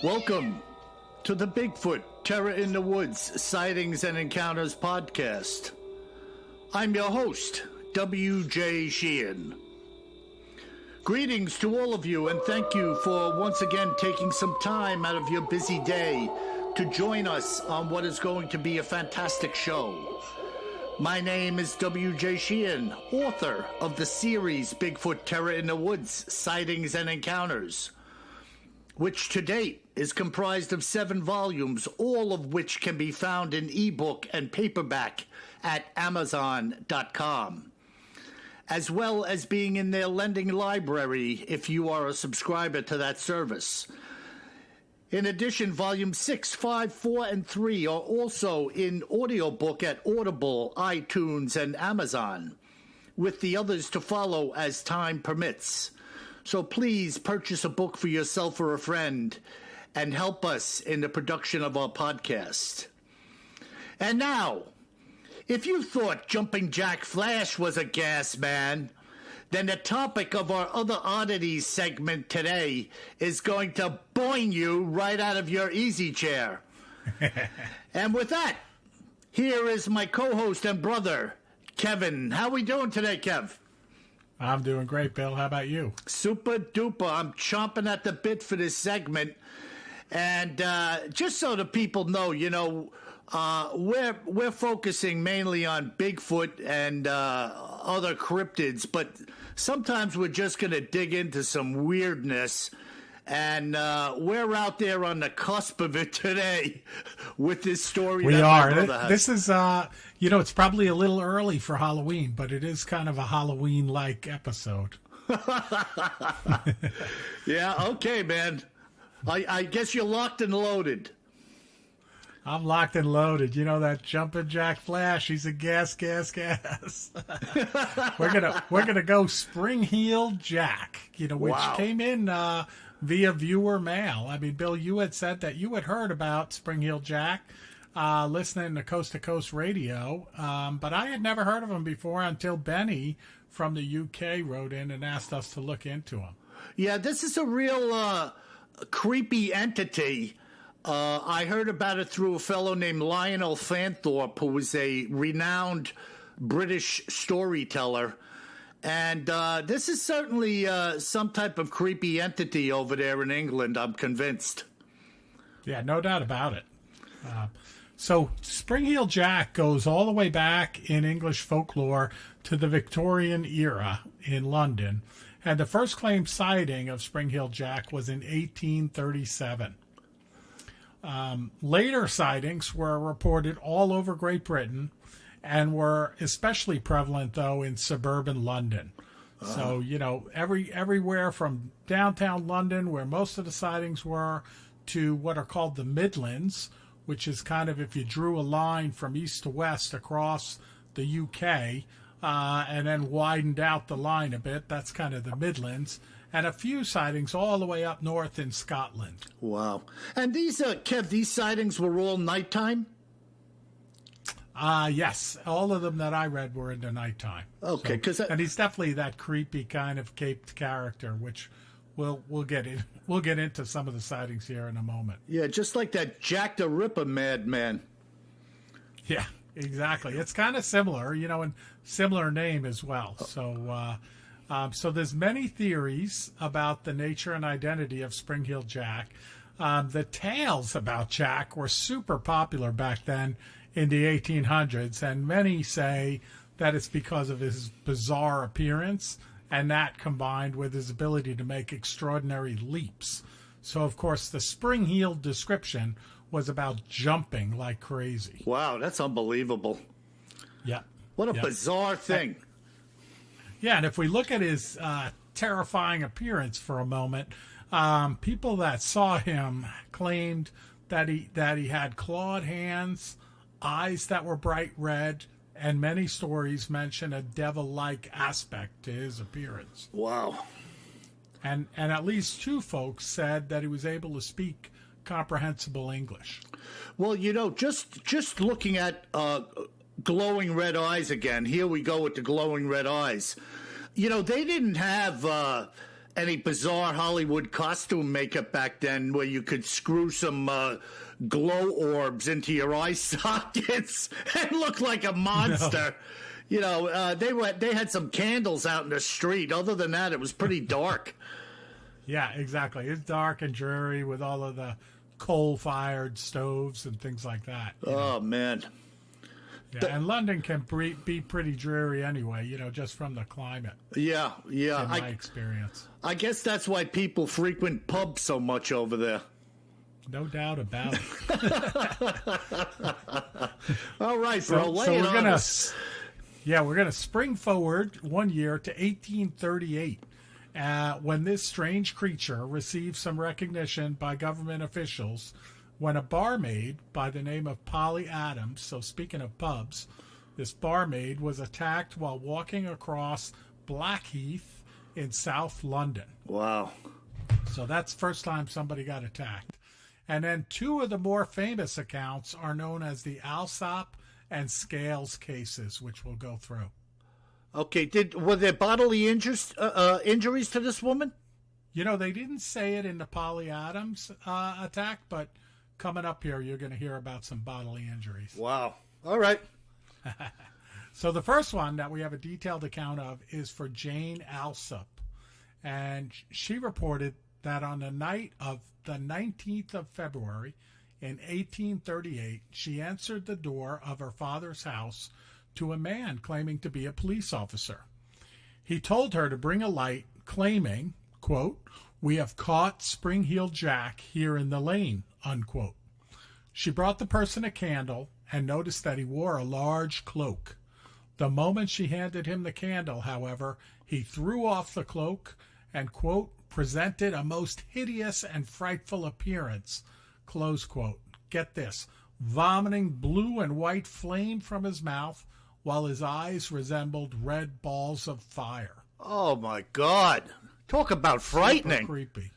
Welcome to the Bigfoot Terror in the Woods Sightings and Encounters podcast. I'm your host, W.J. Sheehan. Greetings to all of you, and thank you for once again taking some time out of your busy day to join us on what is going to be a fantastic show. My name is W.J. Sheehan, author of the series Bigfoot Terror in the Woods Sightings and Encounters, which to date is comprised of 7 volumes, all of which can be found in ebook and paperback at Amazon.com, as well as being in their lending library if you are a subscriber to that service. In addition, Volume 6, 5, 4, and 3 are also in audiobook at Audible, iTunes, and Amazon, with the others to follow as time permits. So please purchase a book for yourself or a friend and help us in the production of our podcast. And now, if you thought Jumping Jack Flash was a gas man, then the topic of our Other Oddities segment today is going to boing you right out of your easy chair. And with that, here is my co-host and brother, Kevin. How we doing today, Kev? I'm doing great, Bill. How about you? Super duper. I'm chomping at the bit for this segment. And just so the people know, we're focusing mainly on Bigfoot and other cryptids, but sometimes we're just going to dig into some weirdness. And we're out there on the cusp of it today with this story. We are. This is, it's probably a little early for Halloween, but it is kind of a Halloween-like episode. Yeah, okay, man. I guess you're locked and loaded. I'm locked and loaded. You know that Jumping Jack Flash? He's a gas. We're gonna go Spring-Heeled Jack. Which came in via viewer mail. I mean, Bill, you had said that you had heard about Spring-Heeled Jack, listening to Coast to Coast Radio, but I had never heard of him before until Benny from the UK wrote in and asked us to look into him. Yeah, this is a real creepy entity. I heard about it through a fellow named Lionel Fanthorpe, who was a renowned British storyteller. And this is certainly some type of creepy entity over there in England, I'm convinced. Yeah, no doubt about it. So Spring-Heeled Jack goes all the way back in English folklore to the Victorian era in London. And the first claimed sighting of Spring-Heeled Jack was in 1837. Later sightings were reported all over Great Britain and were especially prevalent, though, in suburban London. So, everywhere from downtown London, where most of the sightings were, to what are called the Midlands, which is kind of if you drew a line from east to west across the UK and then widened out the line a bit, that's kind of the Midlands. And a few sightings all the way up north in Scotland. Wow. And these, Kev, these sightings were all nighttime? Yes. All of them that I read were in the nighttime. Okay. And he's definitely that creepy kind of caped character, which we'll get in. We'll get into some of the sightings here in a moment. Yeah, just like that Jack the Ripper madman. Yeah, exactly. It's kind of similar, and similar name as well. So there's many theories about the nature and identity of Spring-Heeled Jack. The tales about Jack were super popular back then in the 1800s, and many say that it's because of his bizarre appearance, and that combined with his ability to make extraordinary leaps. So, of course, the Spring-Heeled description was about jumping like crazy. Wow, that's unbelievable. Yeah. What a bizarre thing. Yeah, and if we look at his terrifying appearance for a moment, people that saw him claimed that he had clawed hands, eyes that were bright red, and many stories mention a devil-like aspect to his appearance. Wow. And at least 2 folks said that he was able to speak comprehensible English. Well, just looking at glowing red eyes again. Here we go with the glowing red eyes. They didn't have any bizarre Hollywood costume makeup back then where you could screw some glow orbs into your eye sockets and look like a monster. No. You know, they had some candles out in the street. Other than that, it was pretty dark. Yeah, exactly. It's dark and dreary with all of the coal-fired stoves and things like that. Oh, man. Yeah, and London can be pretty dreary anyway, you know, just from the climate. Yeah. In my experience. I guess that's why people frequent pubs so much over there. No doubt about it. All right, bro. We're gonna spring forward 1 year to 1838, when this strange creature received some recognition by government officials. When a barmaid by the name of Polly Adams, so speaking of pubs, this barmaid was attacked while walking across Blackheath in South London. Wow. So that's the first time somebody got attacked. And then two of the more famous accounts are known as the Alsop and Scales cases, which we'll go through. Okay, were there bodily injuries to this woman? You know, they didn't say it in the Polly Adams attack, but coming up here, you're going to hear about some bodily injuries. Wow. All right. So the first one that we have a detailed account of is for Jane Alsop. And she reported that on the night of the 19th of February in 1838, she answered the door of her father's house to a man claiming to be a police officer. He told her to bring a light, claiming, quote, "We have caught Spring-Heeled Jack here in the lane," unquote. She brought the person a candle and noticed that he wore a large cloak. The moment she handed him the candle, however, he threw off the cloak and, quote, "presented a most hideous and frightful appearance," close quote. Get this, vomiting blue and white flame from his mouth while his eyes resembled red balls of fire. Oh, my God. Talk about frightening. Super creepy.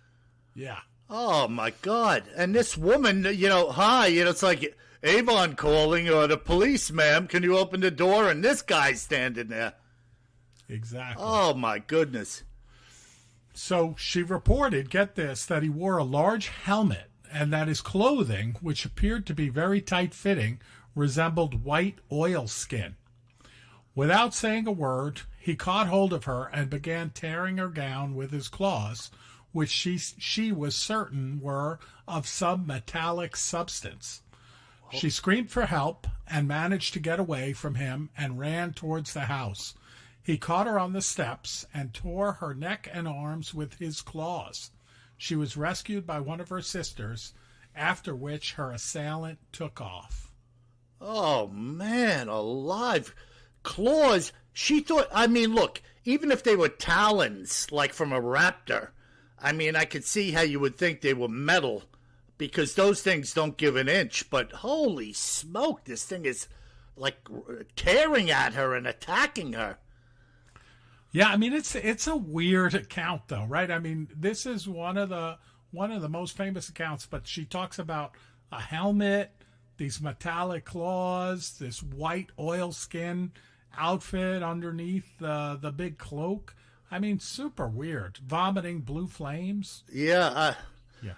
Yeah. Oh, my God. And this woman, hi, it's like Avon calling or the police, ma'am. Can you open the door? And this guy's standing there. Exactly. Oh, my goodness. So she reported, get this, that he wore a large helmet and that his clothing, which appeared to be very tight-fitting, resembled white oilskin. Without saying a word, he caught hold of her and began tearing her gown with his claws, which she was certain were of some metallic substance. She screamed for help and managed to get away from him and ran towards the house. He caught her on the steps and tore her neck and arms with his claws. She was rescued by one of her sisters, after which her assailant took off. Oh, man, alive. Claws. She thought, look, even if they were talons, like from a raptor, I could see how you would think they were metal, because those things don't give an inch. But holy smoke, this thing is like tearing at her and attacking her. Yeah, it's a weird account though, right? This is one of the most famous accounts, but she talks about a helmet, these metallic claws, this white oilskin outfit underneath the big cloak. Super weird. Vomiting blue flames. Yeah.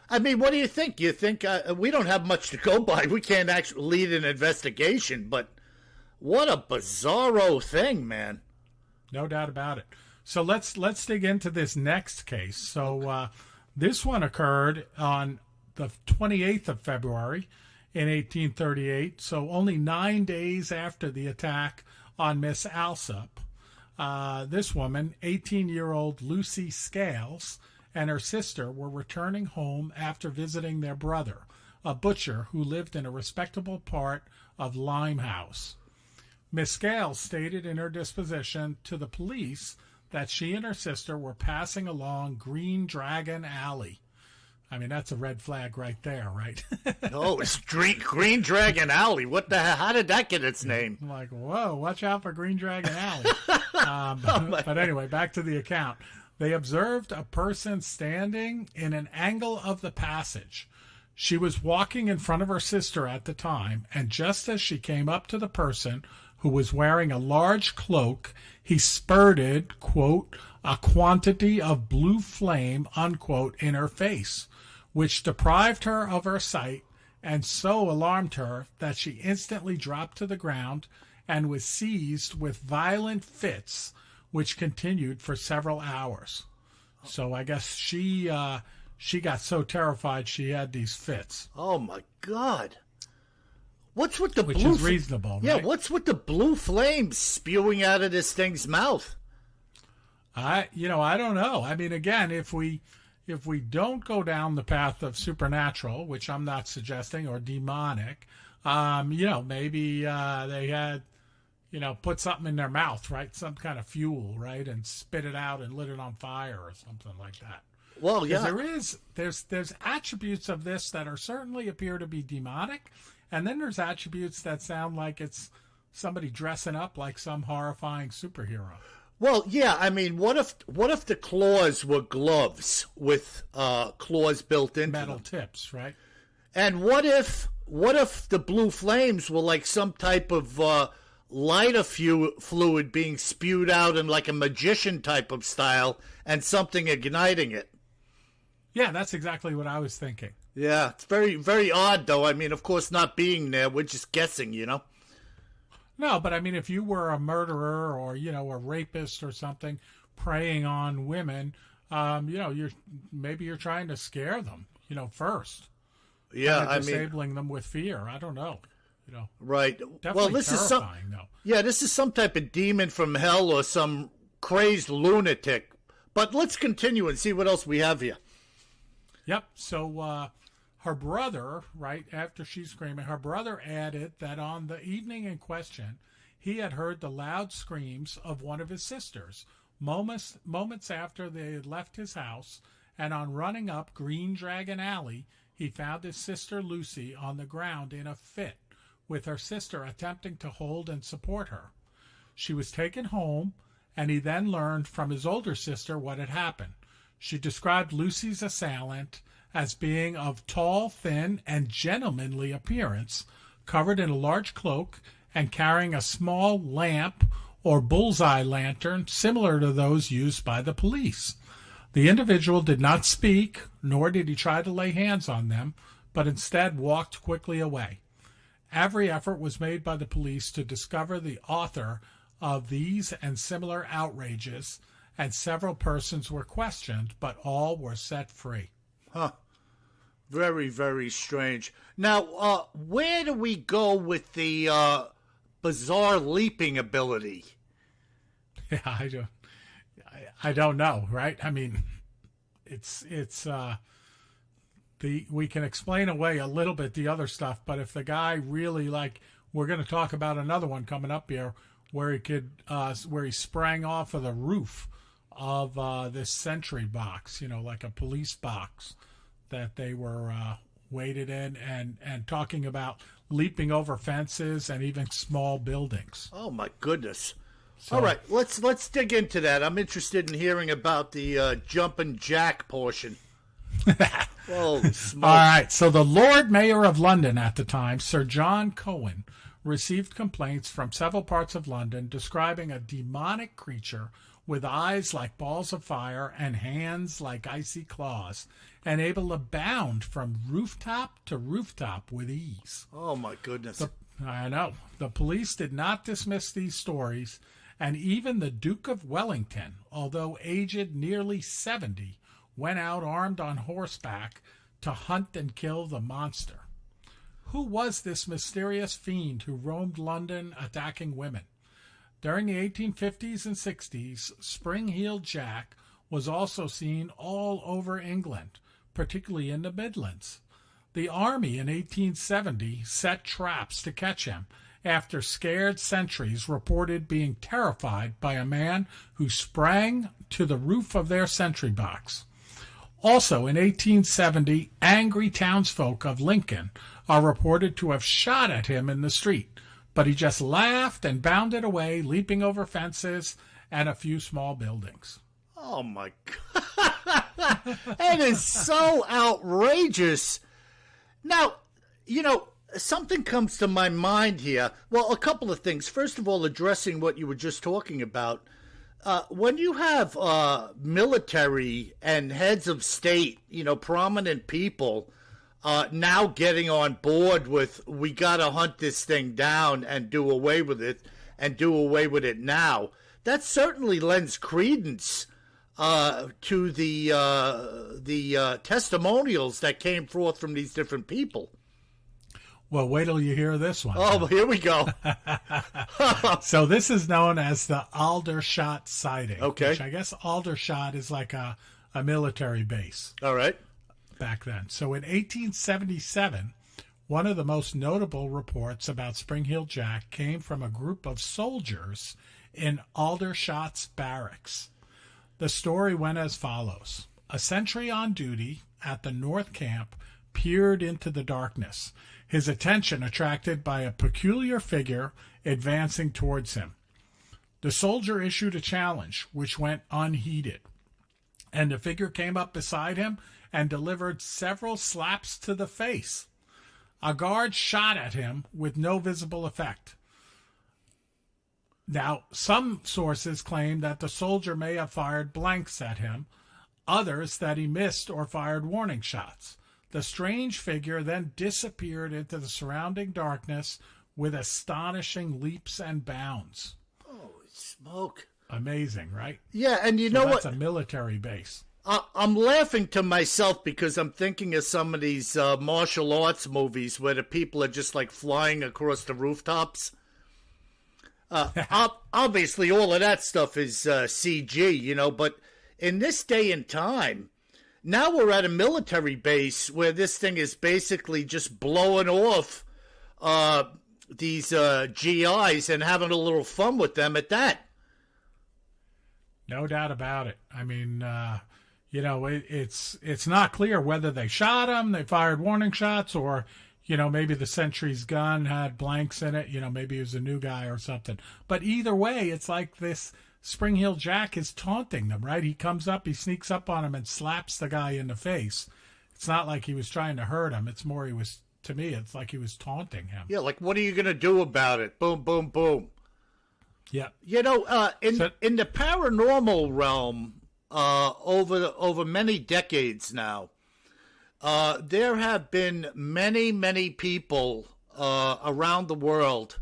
What do you think? You think we don't have much to go by? We can't actually lead an investigation, but what a bizarro thing, man. No doubt about it. So let's dig into this next case. So this one occurred on the 28th of February in 1838, so only 9 days after the attack on Miss Alsop. This woman, 18-year-old Lucy Scales, and her sister were returning home after visiting their brother, a butcher who lived in a respectable part of Limehouse. Miss Scales stated in her disposition to the police that she and her sister were passing along Green Dragon Alley. That's a red flag right there, right? Oh, it's Green Dragon Alley. What the hell? How did that get its name? I'm like, whoa, watch out for Green Dragon Alley. But anyway, back to the account. They observed a person standing in an angle of the passage. She was walking in front of her sister at the time, and just as she came up to the person who was wearing a large cloak, he spurted, quote, a quantity of blue flame, unquote, in her face, which deprived her of her sight and so alarmed her that she instantly dropped to the ground and was seized with violent fits, which continued for several hours. So I guess she got so terrified she had these fits. Oh my God! What's with the which blue? Is reasonable, yeah. Right? What's with the blue flames spewing out of this thing's mouth? I don't know. I mean, again, if we don't go down the path of supernatural, which I'm not suggesting, or demonic, maybe they had, put something in their mouth, right? Some kind of fuel, right? And spit it out and lit it on fire or something like that. Well, yeah. There's attributes of this that are certainly appear to be demonic. And then there's attributes that sound like it's somebody dressing up like some horrifying superhero. Well, yeah. I mean, what if the claws were gloves with claws built into metal them? Tips, right? And what if the blue flames were like some type of lighter fluid being spewed out in like a magician type of style and something igniting it? Yeah, that's exactly what I was thinking. Yeah, it's very, very odd, though. I mean, of course, not being there, we're just guessing, No, but I mean, if you were a murderer or, a rapist or something preying on women, you're trying to scare them, first. Yeah, kind of disabling them with fear. I don't know. Right. Definitely well, this terrifying, is though. Yeah, this is some type of demon from hell or some crazed lunatic. But let's continue and see what else we have here. Yep. So her brother, right after she's screaming, her brother added that on the evening in question, he had heard the loud screams of one of his sisters moments after they had left his house, and on running up Green Dragon Alley, he found his sister Lucy on the ground in a fit, with her sister attempting to hold and support her. She was taken home, and he then learned from his older sister what had happened. She described Lucy's assailant as being of tall, thin, and gentlemanly appearance, covered in a large cloak and carrying a small lamp or bullseye lantern similar to those used by the police. The individual did not speak, nor did he try to lay hands on them, but instead walked quickly away. Every effort was made by the police to discover the author of these and similar outrages, and several persons were questioned, but all were set free. Huh. Very, very strange. Now, where do we go with the bizarre leaping ability? Yeah, I don't know, right? I mean, we can explain away a little bit the other stuff, but if the guy really, like, we're going to talk about another one coming up here where he sprang off of the roof of this sentry box, like a police box that they were waited in, and talking about leaping over fences and even small buildings. Oh my goodness. So, all right, let's dig into that. I'm interested in hearing about the jumping jack portion. Whoa, smoke. All right, so the Lord Mayor of London at the time, Sir John Cohen, received complaints from several parts of London describing a demonic creature with eyes like balls of fire and hands like icy claws, and able to bound from rooftop to rooftop with ease. Oh, my goodness. I know. The police did not dismiss these stories, and even the Duke of Wellington, although aged nearly 70, went out armed on horseback to hunt and kill the monster. Who was this mysterious fiend who roamed London attacking women? During the 1850s and 60s, Spring-Heeled Jack was also seen all over England, particularly in the Midlands. The army in 1870 set traps to catch him after scared sentries reported being terrified by a man who sprang to the roof of their sentry box. Also in 1870, angry townsfolk of Lincoln are reported to have shot at him in the street, but he just laughed and bounded away, leaping over fences and a few small buildings. Oh, my God. That is so outrageous. Now, something comes to my mind here. Well, a couple of things. First of all, addressing what you were just talking about, When you have military and heads of state, prominent people now getting on board with, we got to hunt this thing down and do away with it, and do away with it now, that certainly lends credence to the testimonials that came forth from these different people. Well, wait till you hear this one. Oh, here we go. So this is known as the Aldershot sighting. Okay. Which I guess Aldershot is like a military base. All right. Back then. So in 1877, one of the most notable reports about Spring Heel Jack came from a group of soldiers in Aldershot's barracks. The story went as follows. A sentry on duty at the North Camp peered into the darkness, his attention attracted by a peculiar figure advancing towards him. The soldier issued a challenge, which went unheeded, and the figure came up beside him and delivered several slaps to the face. A guard shot at him with no visible effect. Now, some sources claim that the soldier may have fired blanks at him, others that he missed or fired warning shots. The strange figure then disappeared into the surrounding darkness with astonishing leaps and bounds. Holy smoke. Amazing, right? Yeah, and you know what? That's a military base. I'm laughing to myself because I'm thinking of some of these martial arts movies where the people are just like flying across the rooftops. Obviously, all of that stuff is CG, but in this day and time, now we're at a military base where this thing is basically just blowing off these GIs and having a little fun with them at that. No doubt about it. I mean, it's not clear whether they shot him, they fired warning shots, or, maybe the sentry's gun had blanks in it. Maybe he was a new guy or something. But either way, it's like this Spring Heel Jack is taunting them, right? He comes up, he sneaks up on him and slaps the guy in the face. It's not like he was trying to hurt him. It's more to me, it's like he was taunting him. Yeah, like, what are you going to do about it? Boom, boom, boom. Yeah. In the paranormal realm, over many decades now, there have been many, many people around the world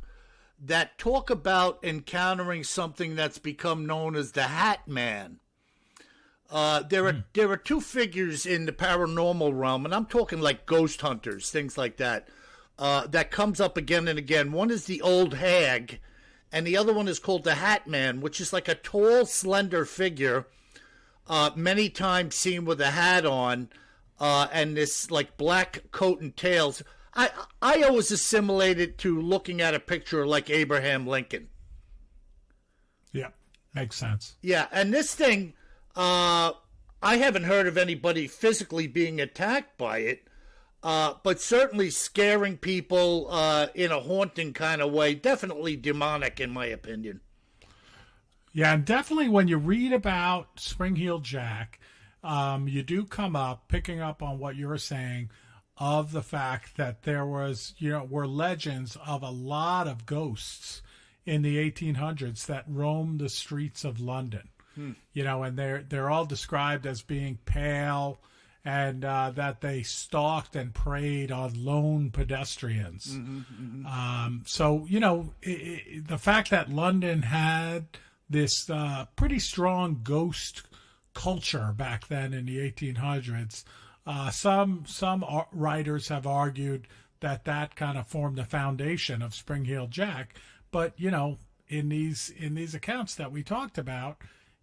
that talk about encountering something that's become known as the Hat Man. There are two figures in the paranormal realm, and I'm talking like ghost hunters, things like that, that comes up again and again. One is the Old Hag, and the other one is called the Hat Man, which is like a tall, slender figure, many times seen with a hat on, and this like black coat and tails. I always assimilate it to looking at a picture like Abraham Lincoln. Yeah, makes sense. Yeah, and this thing, I haven't heard of anybody physically being attacked by it, but certainly scaring people in a haunting kind of way. Definitely demonic, in my opinion. Yeah, and definitely when you read about Spring Heel Jack, you do come up, picking up on what you're saying, of the fact that there was, were legends of a lot of ghosts in the 1800s that roamed the streets of London. And they're all described as being pale, and that they stalked and preyed on lone pedestrians. So, the fact that London had this pretty strong ghost culture back then in the 1800s, some writers have argued that kind of formed the foundation of Spring Heel Jack. But, in these accounts that we talked about,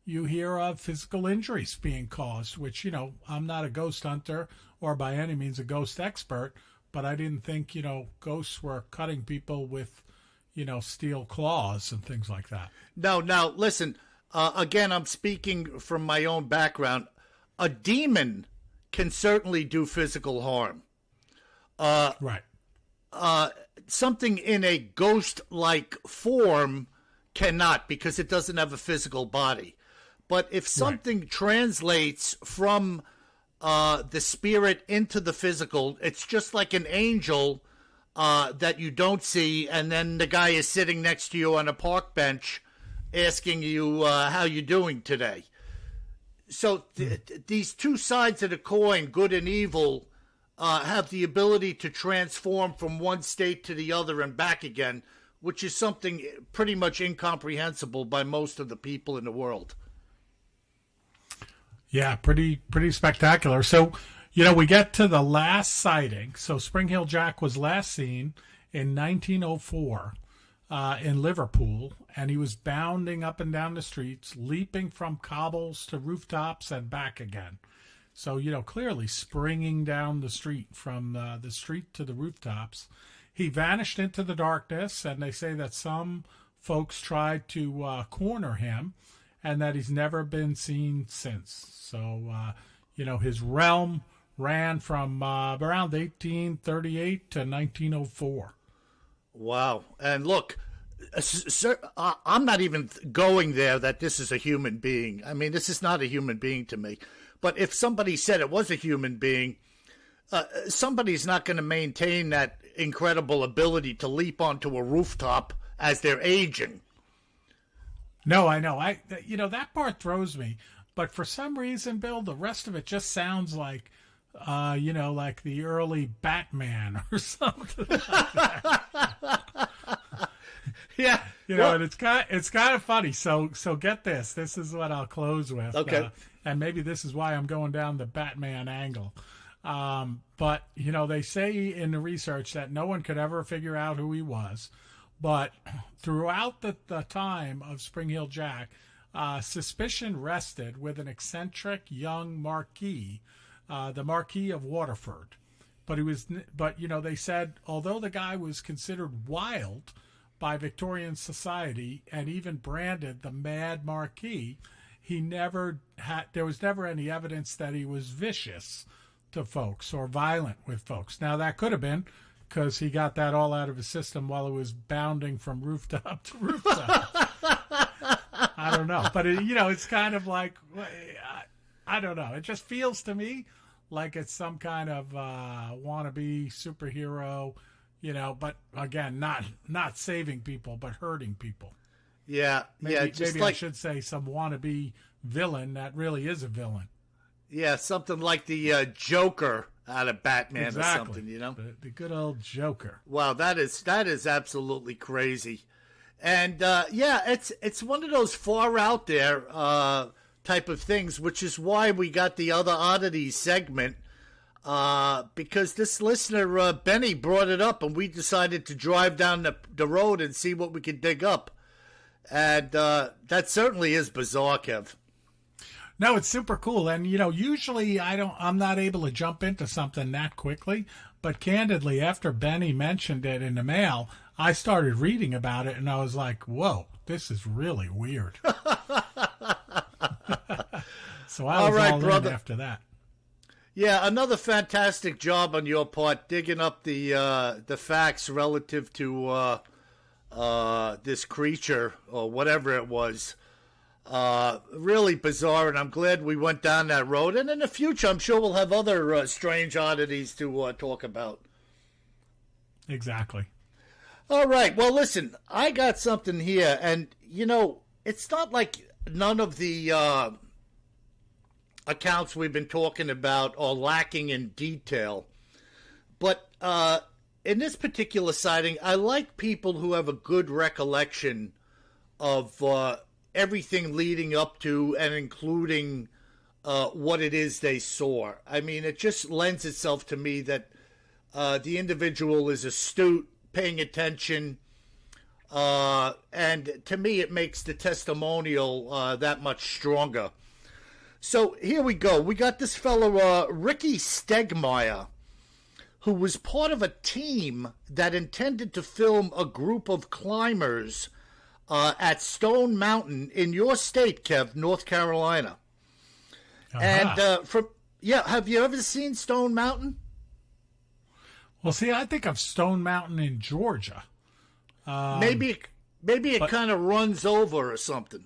you hear of physical injuries being caused, which, I'm not a ghost hunter or by any means a ghost expert, but I didn't think, ghosts were cutting people with, steel claws and things like that. No, now, listen, again, I'm speaking from my own background. A demon can certainly do physical harm. Right. Something in a ghost-like form cannot, because it doesn't have a physical body. But if something translates from the spirit into the physical, it's just like an angel that you don't see, and then the guy is sitting next to you on a park bench, asking you how you're doing today. So these two sides of the coin, good and evil, have the ability to transform from one state to the other and back again, which is something pretty much incomprehensible by most of the people in the world. Yeah, pretty spectacular. So, we get to the last sighting. So Spring Hill Jack was last seen in 1904 in Liverpool, and he was bounding up and down the streets, leaping from cobbles to rooftops and back again. So, clearly springing down the street from the street to the rooftops. He vanished into the darkness, and they say that some folks tried to corner him, and that he's never been seen since. So, his realm ran from around 1838 to 1904. Wow. And look, sir, I'm not even going there that this is a human being. I mean, this is not a human being to me. But if somebody said it was a human being, somebody's not going to maintain that incredible ability to leap onto a rooftop as they're aging. No, I know. That part throws me. But for some reason, Bill, the rest of it just sounds like, like the early Batman or something like that. Yeah. And it's kind of funny. So get this. This is what I'll close with. Okay. And maybe this is why I'm going down the Batman angle. But, they say in the research that no one could ever figure out who he was. But throughout the time of Spring Hill Jack, suspicion rested with an eccentric young marquis, the Marquis of Waterford. But they said, although the guy was considered wild by Victorian society and even branded the Mad Marquis, there was never any evidence that he was vicious to folks or violent with folks. Now, that could have been because he got that all out of his system while he was bounding from rooftop to rooftop. I don't know. But, it's kind of like, I don't know. It just feels to me like it's some kind of wannabe superhero, but again, not saving people, but hurting people. Yeah, maybe I should say some wannabe villain that really is a villain. Yeah, something like the Joker out of Batman or something, The good old Joker. Wow, that is absolutely crazy. And it's one of those far out there type of things, which is why we got the Other Oddities segment, because this listener, Benny, brought it up, and we decided to drive down the road and see what we could dig up. And that certainly is bizarre, Kev. No, it's super cool. And, usually I'm not able to jump into something that quickly. But candidly, after Benny mentioned it in the mail, I started reading about it and I was like, whoa, this is really weird. So I was all in after that. Yeah, another fantastic job on your part, digging up the facts relative to this creature or whatever it was. Really bizarre, and I'm glad we went down that road. And in the future, I'm sure we'll have other strange oddities to talk about. Exactly. All right. Well, listen, I got something here, and, it's not like none of the accounts we've been talking about are lacking in detail. But in this particular sighting, I like people who have a good recollection of everything leading up to and including what it is they saw. I mean, it just lends itself to me that the individual is astute, paying attention, and to me it makes the testimonial that much stronger. So here we go. We got this fellow, Ricky Stegmeyer, who was part of a team that intended to film a group of climbers at Stone Mountain in your state, Kev, North Carolina. Uh-huh. And have you ever seen Stone Mountain? Well, see, I think of Stone Mountain in Georgia. Maybe it kind of runs over or something.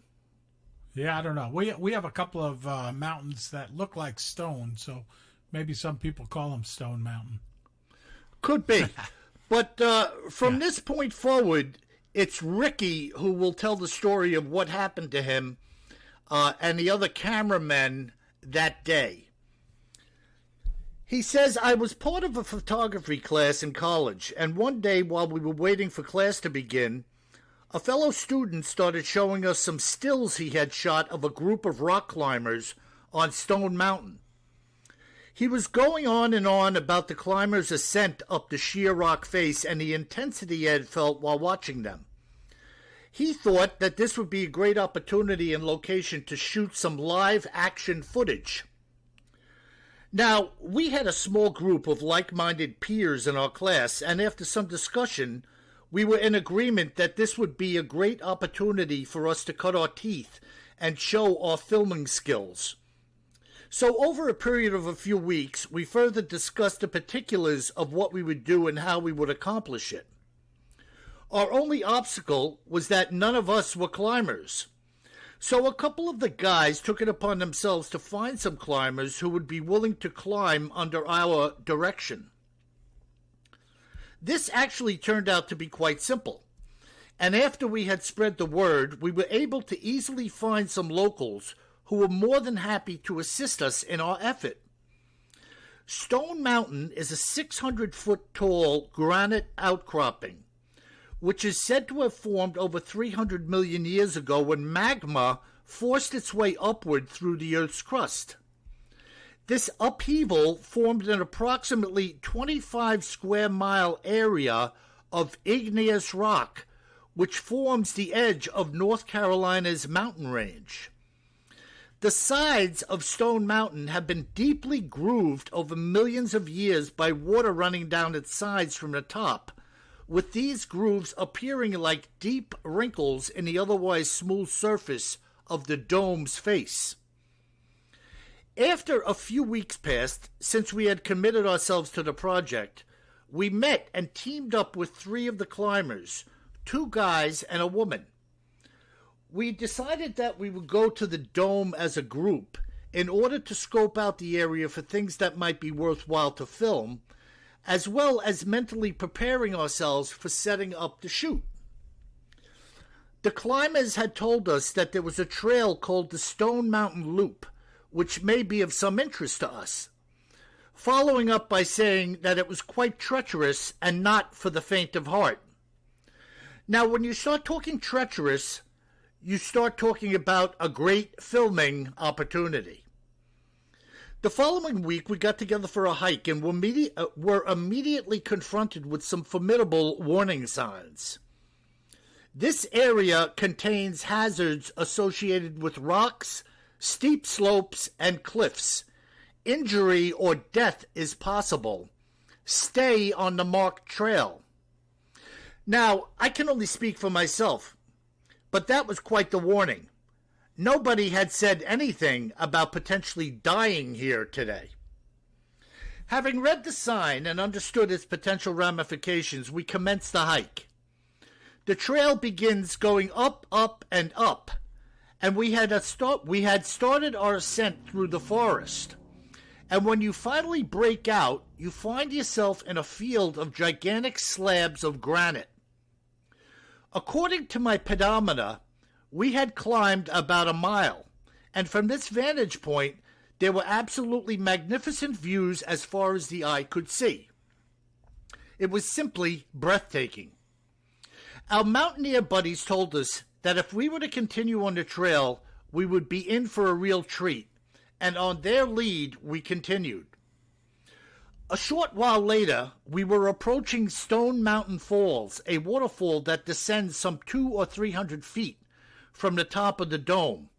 Yeah, I don't know. We have a couple of mountains that look like stone, so maybe some people call them Stone Mountain. Could be. But from this point forward, It's Ricky who will tell the story of what happened to him and the other cameramen that day. He says, I was part of a photography class in college, and one day while we were waiting for class to begin, a fellow student started showing us some stills he had shot of a group of rock climbers on Stone Mountain. He was going on and on about the climbers' ascent up the sheer rock face and the intensity he had felt while watching them. He thought that this would be a great opportunity and location to shoot some live action footage. Now, we had a small group of like-minded peers in our class, and after some discussion, we were in agreement that this would be a great opportunity for us to cut our teeth and show our filming skills. So over a period of a few weeks, we further discussed the particulars of what we would do and how we would accomplish it. Our only obstacle was that none of us were climbers. So a couple of the guys took it upon themselves to find some climbers who would be willing to climb under our direction. This actually turned out to be quite simple. And after we had spread the word, we were able to easily find some locals who were more than happy to assist us in our effort. Stone Mountain is a 600-foot tall granite outcropping, which is said to have formed over 300 million years ago when magma forced its way upward through the Earth's crust. This upheaval formed an approximately 25 square mile area of igneous rock, which forms the edge of North Carolina's mountain range. The sides of Stone Mountain have been deeply grooved over millions of years by water running down its sides from the top, with these grooves appearing like deep wrinkles in the otherwise smooth surface of the dome's face. After a few weeks passed since we had committed ourselves to the project, we met and teamed up with 3 of the climbers, 2 guys and a woman. We decided that we would go to the dome as a group in order to scope out the area for things that might be worthwhile to film, as well as mentally preparing ourselves for setting up the shoot. The climbers had told us that there was a trail called the Stone Mountain Loop, which may be of some interest to us, following up by saying that it was quite treacherous and not for the faint of heart. Now, when you start talking treacherous, you start talking about a great filming opportunity. The following week, we got together for a hike and were immediately confronted with some formidable warning signs. This area contains hazards associated with rocks, steep slopes, and cliffs. Injury or death is possible. Stay on the marked trail. Now, I can only speak for myself, but that was quite the warning. Nobody had said anything about potentially dying here today. Having read the sign and understood its potential ramifications, we commenced the hike. The trail begins going up, up, and up, and we had started our ascent through the forest. And when you finally break out, you find yourself in a field of gigantic slabs of granite. According to my pedometer, we had climbed about a mile, and from this vantage point, there were absolutely magnificent views as far as the eye could see. It was simply breathtaking. Our mountaineer buddies told us that if we were to continue on the trail, we would be in for a real treat, and on their lead, we continued. A short while later, we were approaching Stone Mountain Falls, a waterfall that descends some 200 or 300 feet from the top of the dome,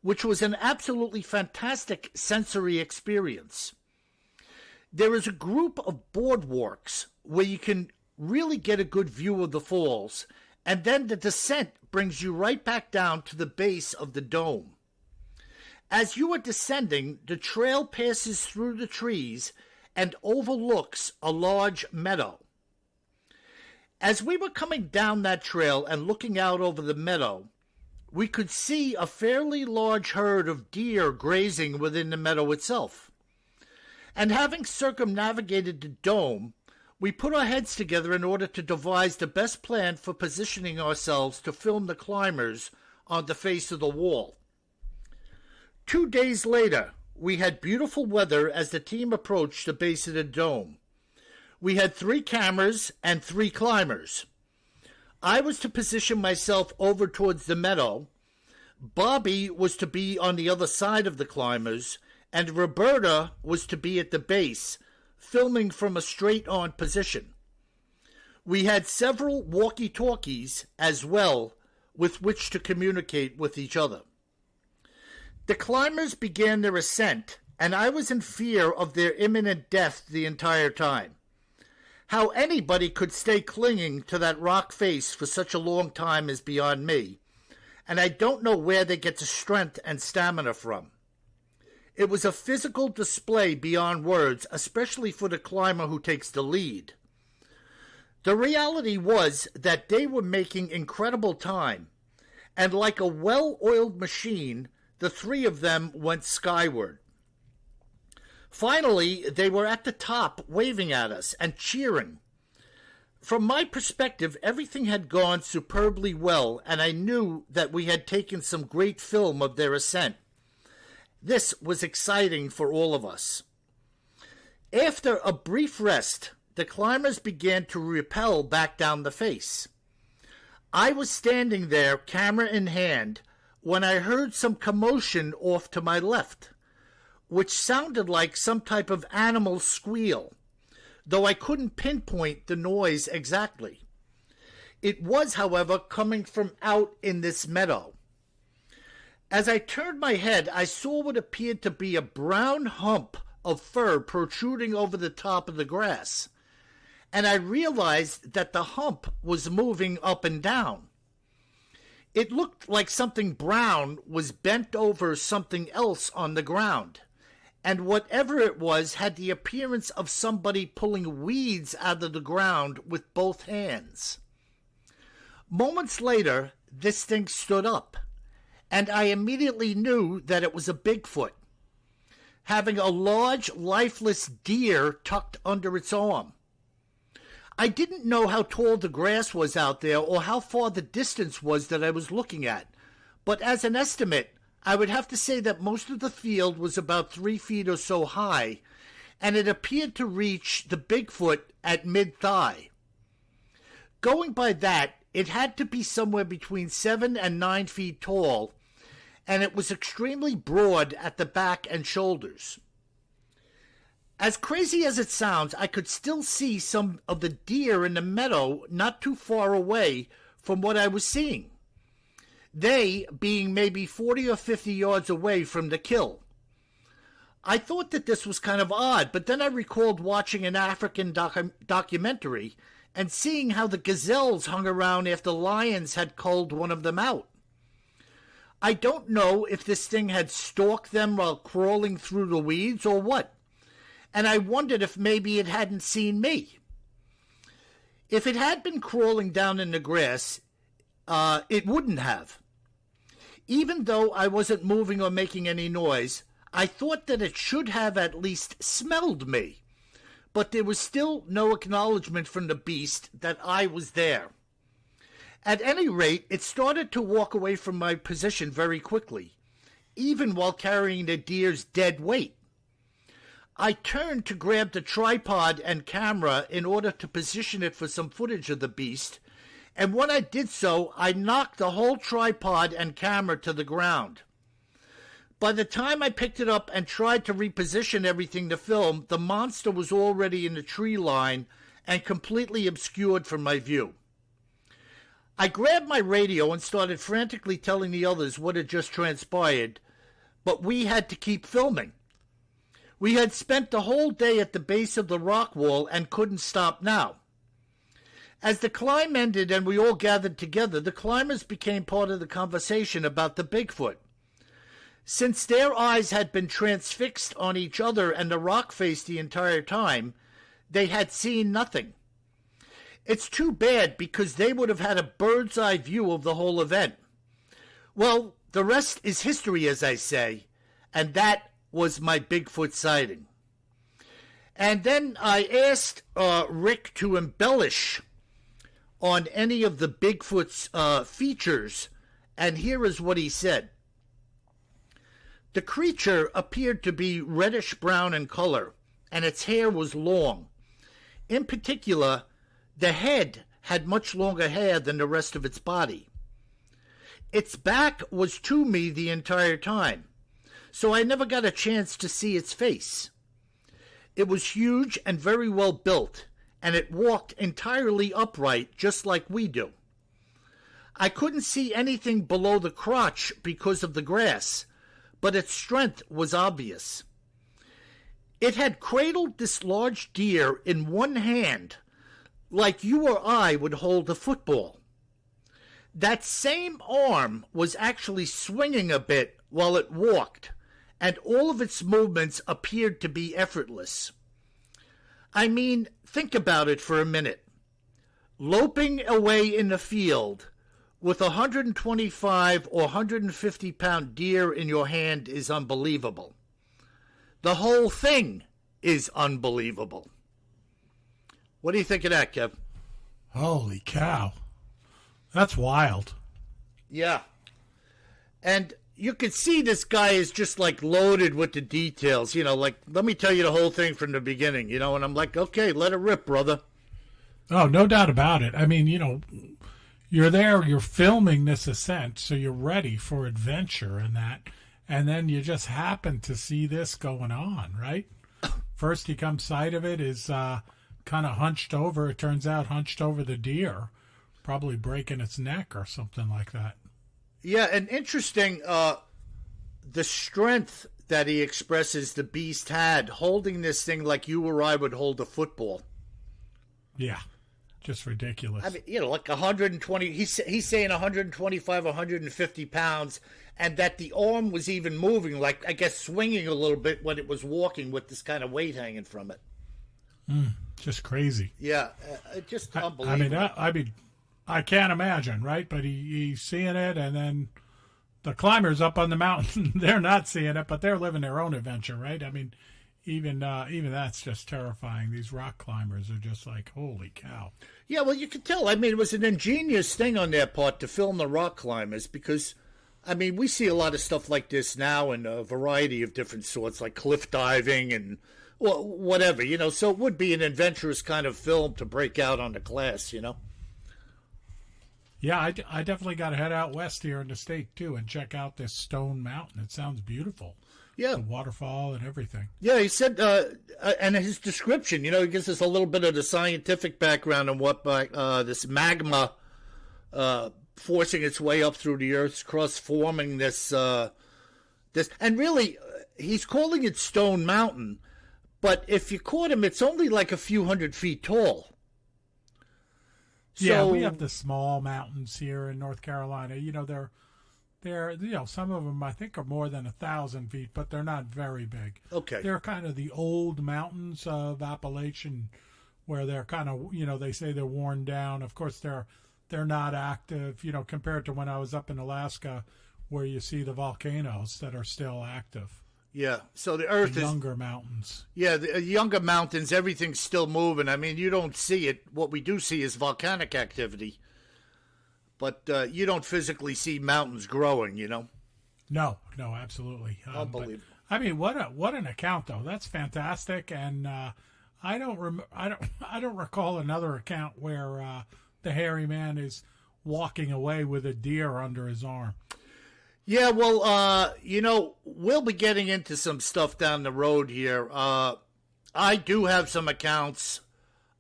which was an absolutely fantastic sensory experience. There is a group of boardwalks where you can really get a good view of the falls, and then the descent brings you right back down to the base of the dome. As you are descending, the trail passes through the trees and overlooks a large meadow. As we were coming down that trail and looking out over the meadow, we could see a fairly large herd of deer grazing within the meadow itself. And having circumnavigated the dome, We put our heads together in order to devise the best plan for positioning ourselves to film the climbers on the face of the wall. 2 days later, we had beautiful weather as the team approached the base of the dome. We had 3 cameras and 3 climbers. I was to position myself over towards the meadow. Bobby was to be on the other side of the climbers, and Roberta was to be at the base, filming from a straight-on position. We had several walkie-talkies as well with which to communicate with each other. The climbers began their ascent, and I was in fear of their imminent death the entire time. How anybody could stay clinging to that rock face for such a long time is beyond me, and I don't know where they get the strength and stamina from. It was a physical display beyond words, especially for the climber who takes the lead. The reality was that they were making incredible time, and like a well-oiled machine, the 3 of them went skyward. Finally, they were at the top, waving at us and cheering. From my perspective, everything had gone superbly well, and I knew that we had taken some great film of their ascent. This was exciting for all of us. After a brief rest, the climbers began to rappel back down the face. I was standing there, camera in hand, when I heard some commotion off to my left, which sounded like some type of animal squeal, though I couldn't pinpoint the noise exactly. It was, however, coming from out in this meadow. As I turned my head, I saw what appeared to be a brown hump of fur protruding over the top of the grass, and I realized that the hump was moving up and down. It looked like something brown was bent over something else on the ground, and whatever it was had the appearance of somebody pulling weeds out of the ground with both hands. Moments later, this thing stood up, and I immediately knew that it was a Bigfoot, having a large, lifeless deer tucked under its arm. I didn't know how tall the grass was out there or how far the distance was that I was looking at, but as an estimate, I would have to say that most of the field was about 3 feet or so high, and it appeared to reach the Bigfoot at mid-thigh. Going by that, it had to be somewhere between 7 and 9 feet tall, and it was extremely broad at the back and shoulders. As crazy as it sounds, I could still see some of the deer in the meadow not too far away from what I was seeing, they being maybe 40 or 50 yards away from the kill. I thought that this was kind of odd, but then I recalled watching an African documentary and seeing how the gazelles hung around after lions had culled one of them out. I don't know if this thing had stalked them while crawling through the weeds or what, and I wondered if maybe it hadn't seen me. If it had been crawling down in the grass, it wouldn't have. Even though I wasn't moving or making any noise, I thought that it should have at least smelled me, but there was still no acknowledgement from the beast that I was there. At any rate, it started to walk away from my position very quickly, even while carrying the deer's dead weight. I turned to grab the tripod and camera in order to position it for some footage of the beast, and when I did so, I knocked the whole tripod and camera to the ground. By the time I picked it up and tried to reposition everything to film, the monster was already in the tree line and completely obscured from my view. I grabbed my radio and started frantically telling the others what had just transpired, but we had to keep filming. We had spent the whole day at the base of the rock wall and couldn't stop now. As the climb ended and we all gathered together, the climbers became part of the conversation about the Bigfoot. Since their eyes had been transfixed on each other and the rock face the entire time, they had seen nothing. It's too bad because they would have had a bird's eye view of the whole event. Well, the rest is history, as I say, and that was my Bigfoot sighting. And then I asked Rick to embellish on any of the Bigfoot's features, and here is what he said. The creature appeared to be reddish-brown in color, and its hair was long. In particular, the head had much longer hair than the rest of its body. Its back was to me the entire time, so I never got a chance to see its face. It was huge and very well built, and it walked entirely upright just like we do. I couldn't see anything below the crotch because of the grass, but its strength was obvious. It had cradled this large deer in one hand, like you or I would hold a football. That same arm was actually swinging a bit while it walked, and all of its movements appeared to be effortless. I mean, think about it for a minute. Loping away in the field with a 125 or 150-pound deer in your hand is unbelievable. The whole thing is unbelievable. What do you think of that, Kev? Holy cow. That's wild. Yeah. And you could see this guy is just like loaded with the details, like, let me tell you the whole thing from the beginning, and I'm like, okay, let it rip, brother. Oh, no doubt about it. I mean, you're there, you're filming this ascent, so you're ready for adventure and that, and then you just happen to see this going on, right? First he comes sight of it is kind of hunched over. It turns out hunched over the deer, probably breaking its neck or something like that. Yeah, and interesting, the strength that he expresses the beast had, holding this thing like you or I would hold a football. Yeah, just ridiculous. I mean, like 120, he's saying 125, 150 pounds, and that the arm was even moving, like, I guess, swinging a little bit when it was walking with this kind of weight hanging from it. Just crazy. Yeah, just unbelievable. I mean, I can't imagine, right? But he's seeing it, and then the climbers up on the mountain, they're not seeing it, but they're living their own adventure, right? I mean, even that's just terrifying. These rock climbers are just like, holy cow. Yeah, well, you could tell. I mean, it was an ingenious thing on their part to film the rock climbers because, I mean, we see a lot of stuff like this now in a variety of different sorts, like cliff diving and whatever, So it would be an adventurous kind of film to break out on the class, Yeah, I definitely got to head out west here in the state, too, and check out this Stone Mountain. It sounds beautiful. Yeah. The waterfall and everything. Yeah, he said, and his description, he gives us a little bit of the scientific background on what this magma forcing its way up through the Earth's crust, forming this, and really, he's calling it Stone Mountain, but if you caught him, it's only like a few 100 feet tall. Yeah, we have the small mountains here in North Carolina. They're some of them I think are more than 1,000 feet, but they're not very big. Okay. They're kind of the old mountains of Appalachian, where they're kind of they say they're worn down. Of course, they're not active. Compared to when I was up in Alaska, where you see the volcanoes that are still active. Yeah, so the Earth is younger mountains. Yeah, the younger mountains, everything's still moving. I mean, you don't see it. What we do see is volcanic activity, but you don't physically see mountains growing. No, absolutely. Unbelievable. But, I mean, what an account though. That's fantastic, and I don't recall another account where the hairy man is walking away with a deer under his arm. Yeah, well, we'll be getting into some stuff down the road here. I do have some accounts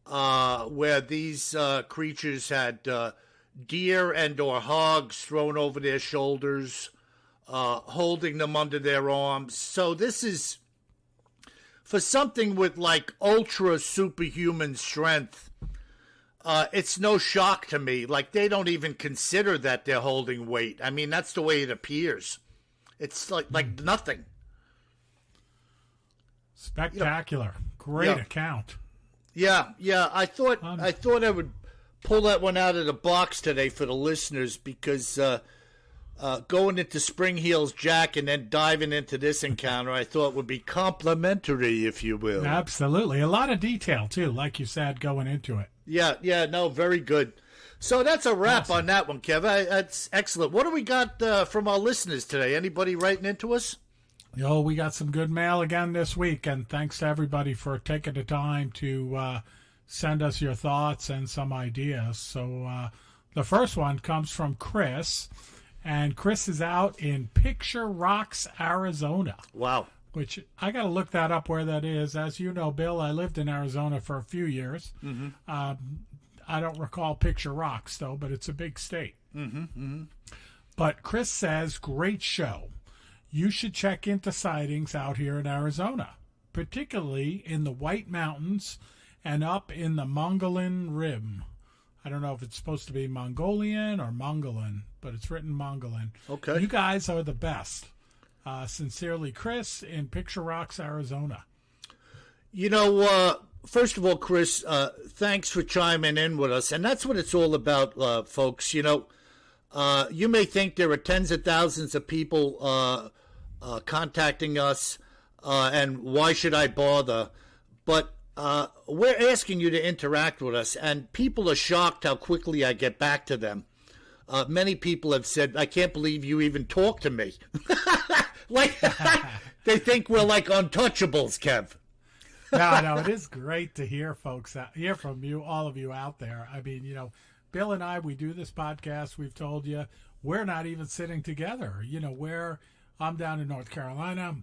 where these creatures had deer and or hogs thrown over their shoulders, holding them under their arms. So this is, for something with like ultra superhuman strength, it's no shock to me. Like, they don't even consider that they're holding weight. I mean, that's the way it appears. It's like nothing. Spectacular. Great account. Yeah. I thought I would pull that one out of the box today for the listeners because going into Spring Heels Jack and then diving into this encounter, I thought would be complimentary, if you will. Absolutely. A lot of detail, too, like you said, going into it. Yeah, no, very good. So that's a wrap on that one, Kev. That's excellent. What do we got from our listeners today? Anybody writing into us? We got some good mail again this week, and thanks to everybody for taking the time to send us your thoughts and some ideas. So the first one comes from Chris, and Chris is out in Picture Rocks, Arizona. Wow. Which I got to look that up where that is. As you know, Bill, I lived in Arizona for a few years. Mm-hmm. I don't recall Picture Rocks, though, but it's a big state. Mm-hmm, mm-hmm. But Chris says, great show. You should check into sightings out here in Arizona, particularly in the White Mountains and up in the Mongolian Rim. I don't know if it's supposed to be Mongolian or Mongolian, but it's written Mongolian. Okay. You guys are the best. Sincerely, Chris in Picture Rocks, Arizona. You know, first of all, Chris, thanks for chiming in with us. And that's what it's all about, folks. You know, you may think there are tens of thousands of people contacting us, and why should I bother? But we're asking you to interact with us, and people are shocked how quickly I get back to them. Many people have said, I can't believe you even talk to me. Like, they think we're like untouchables, Kev. No, it is great to hear hear from you, all of you out there. I mean, you know, Bill and I, we do this podcast. We've told you we're not even sitting together. You know, I'm down in North Carolina.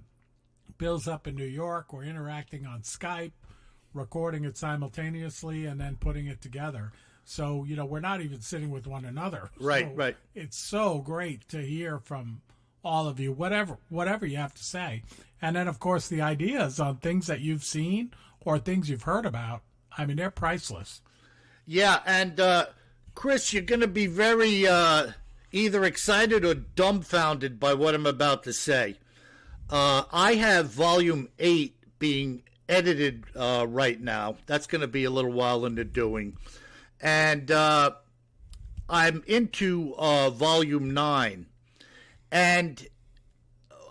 Bill's up in New York. We're interacting on Skype, recording it simultaneously, and then putting it together. So, you know, we're not even sitting with one another. Right, so right. It's so great to hear from all of you, whatever you have to say. And then, of course, the ideas on things that you've seen or things you've heard about, I mean, they're priceless. Yeah, and Chris, you're going to be very either excited or dumbfounded by what I'm about to say. I have Volume 8 being edited right now. That's going to be a little while in the doing. And I'm into Volume 9. And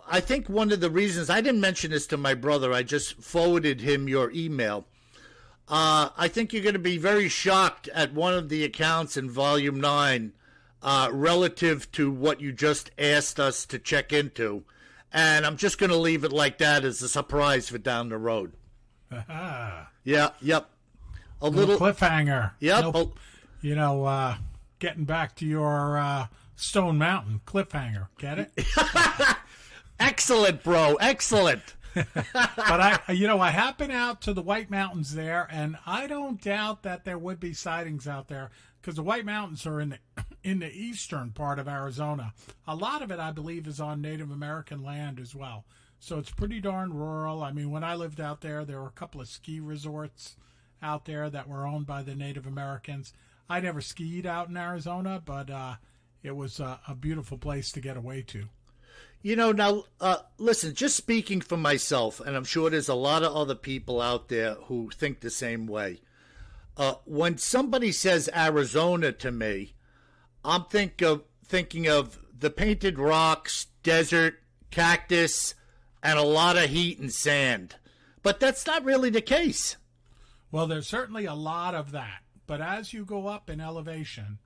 I think one of the reasons, I didn't mention this to my brother, I just forwarded him your email. I think you're going to be very shocked at one of the accounts in Volume 9 relative to what you just asked us to check into. And I'm just going to leave it like that as a surprise for down the road. Yeah, yep. A little cliffhanger. Yep. Nope. You know, getting back to your Stone Mountain cliffhanger. Get it? Excellent, bro. Excellent. But I have been out to the White Mountains there, and I don't doubt that there would be sightings out there because the White Mountains are in the eastern part of Arizona. A lot of it, I believe, is on Native American land as well. So it's pretty darn rural. I mean, when I lived out there were a couple of ski resorts out there that were owned by the Native Americans. I never skied out in Arizona, but it was a beautiful place to get away to. You know, now, listen, just speaking for myself, and I'm sure there's a lot of other people out there who think the same way. When somebody says Arizona to me, I'm thinking of the painted rocks, desert, cactus, and a lot of heat and sand. But that's not really the case. Well, there's certainly a lot of that. But as you go up in elevation,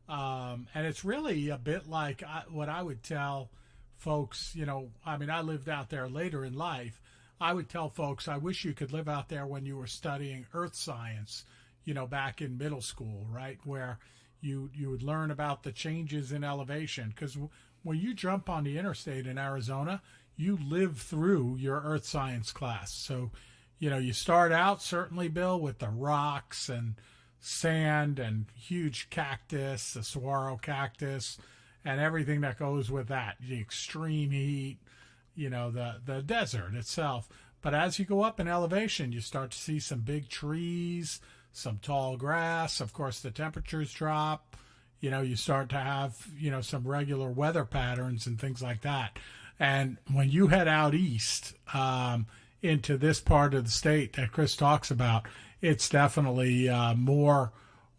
and it's really a bit like what I would tell folks, you know, I mean, I lived out there later in life. I would tell folks, I wish you could live out there when you were studying earth science, you know, back in middle school, right? Where you would learn about the changes in elevation. Because when you jump on the interstate in Arizona, you live through your earth science class. So, you know, you start out certainly, Bill, with the rocks and sand and huge cactus, the saguaro cactus, and everything that goes with that, the extreme heat, you know, the desert itself. But as you go up in elevation, you start to see some big trees, some tall grass. Of course, the temperatures drop. You know, you start to have, you know, some regular weather patterns and things like that. And when you head out east into this part of the state that Chris talks about, it's definitely more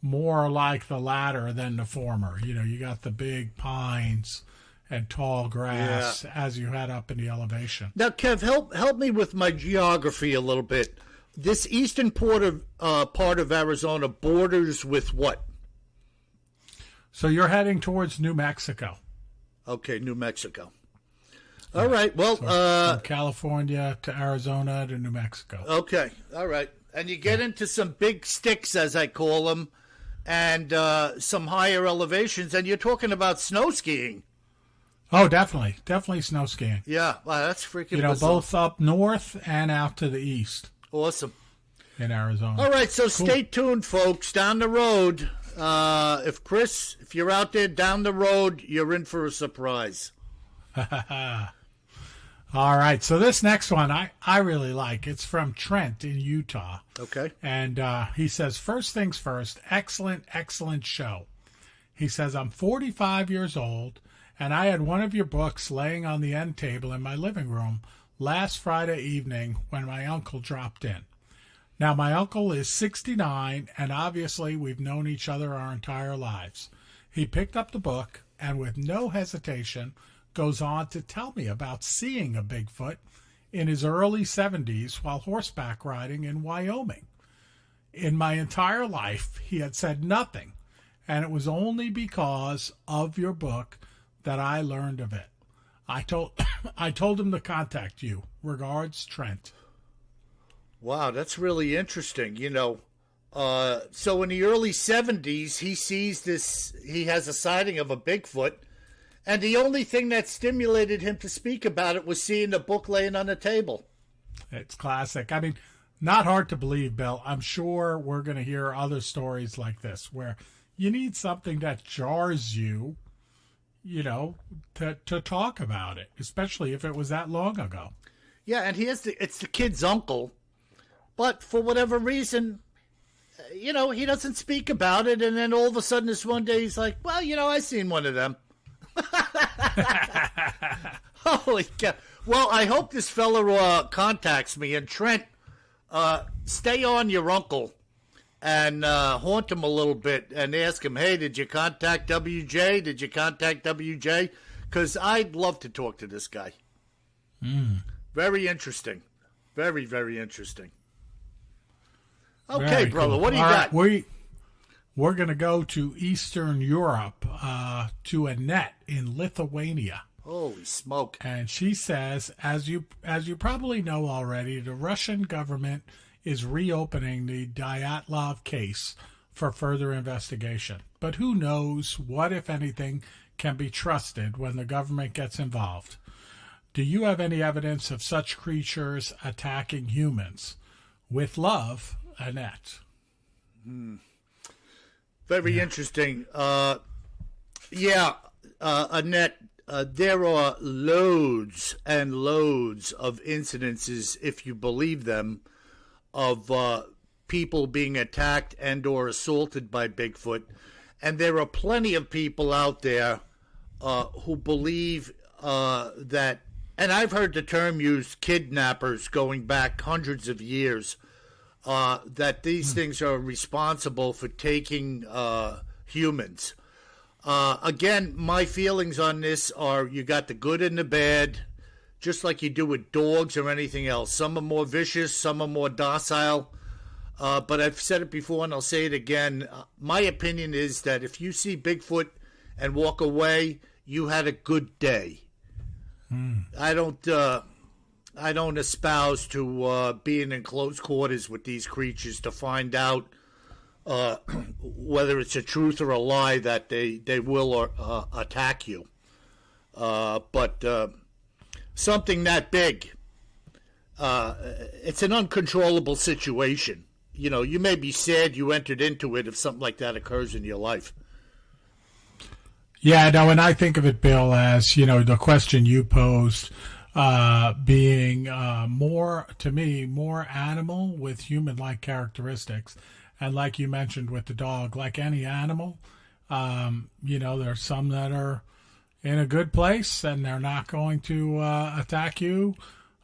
like the latter than the former. You know, you got the big pines and tall grass as you head up in the elevation. Now, Kev, help me with my geography a little bit. This eastern part of Arizona borders with what? So you're heading towards New Mexico. Okay, New Mexico. All right. Well, from California to Arizona to New Mexico. Okay. All right. And you get into some big sticks, as I call them, and some higher elevations, and you're talking about snow skiing. Oh, definitely snow skiing. Yeah, wow, that's freaking bizarre. Both up north and out to the east. Awesome. In Arizona. All right, so Stay tuned, folks. Down the road, if you're out there down the road, you're in for a surprise. All right, so this next one I really like. It's from Trent in Utah. Okay. And he says, first things first, excellent show. He says, I'm 45 years old, and I had one of your books laying on the end table in my living room last Friday evening when my uncle dropped in. Now, my uncle is 69, and obviously we've known each other our entire lives. He picked up the book, and with no hesitation, goes on to tell me about seeing a Bigfoot in his early 70s while horseback riding in Wyoming. In my entire life, he had said nothing, and it was only because of your book that I learned of it. I told him to contact you. Regards, Trent. Wow, that's really interesting. So in the early 70s, he sees this, he has a sighting of a Bigfoot, and the only thing that stimulated him to speak about it was seeing the book laying on the table. It's classic. I mean, not hard to believe, Bill. I'm sure we're going to hear other stories like this where you need something that jars you, to talk about it, especially if it was that long ago. Yeah, and it's the kid's uncle, but for whatever reason, he doesn't speak about it, and then all of a sudden this one day he's like, well, I seen one of them. Holy cow. Well, I hope this fella contacts me, and Trent, stay on your uncle and haunt him a little bit and ask him, hey, did you contact WJ? Did you contact WJ? Because I'd love to talk to this guy. Very interesting. Very, very interesting. Okay, very brother, cool. what do you got? Right, we're going to go to Eastern Europe, to Annette in Lithuania. Holy smoke. And she says, as you probably know already, the Russian government is reopening the Dyatlov case for further investigation. But who knows what, if anything, can be trusted when the government gets involved. Do you have any evidence of such creatures attacking humans? With love, Annette. Very interesting. Annette, there are loads and loads of incidences, if you believe them, of people being attacked and or assaulted by Bigfoot. And there are plenty of people out there who believe that, and I've heard the term used, kidnappers going back hundreds of years, that these things are responsible for taking humans. Again, my feelings on this are you got the good and the bad, just like you do with dogs or anything else. Some are more vicious, some are more docile. But I've said it before and I'll say it again. My opinion is that if you see Bigfoot and walk away, you had a good day. I don't espouse to being in close quarters with these creatures to find out whether it's a truth or a lie that they will attack you. But something that big, it's an uncontrollable situation. You may be sad you entered into it if something like that occurs in your life. Yeah, no, and I think of it, Bill, as, the question you posed, being more animal with human-like characteristics. And like you mentioned with the dog, like any animal, there's some that are in a good place and they're not going to attack you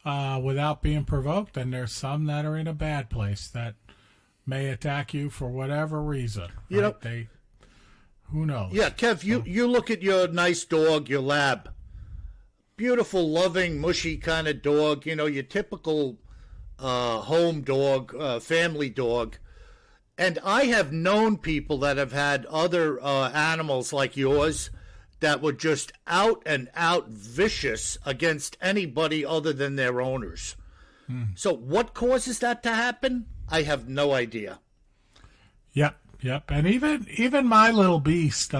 without being provoked. And there's some that are in a bad place that may attack you for whatever reason. Right? Who knows? Yeah, Kev, you look at your nice dog, your lab. beautiful, loving, mushy kind of dog. You know, your typical home dog, family dog. And I have known people that have had other animals like yours that were just out and out vicious against anybody other than their owners. So what causes that to happen? I have no idea. Yep. And even my little beast,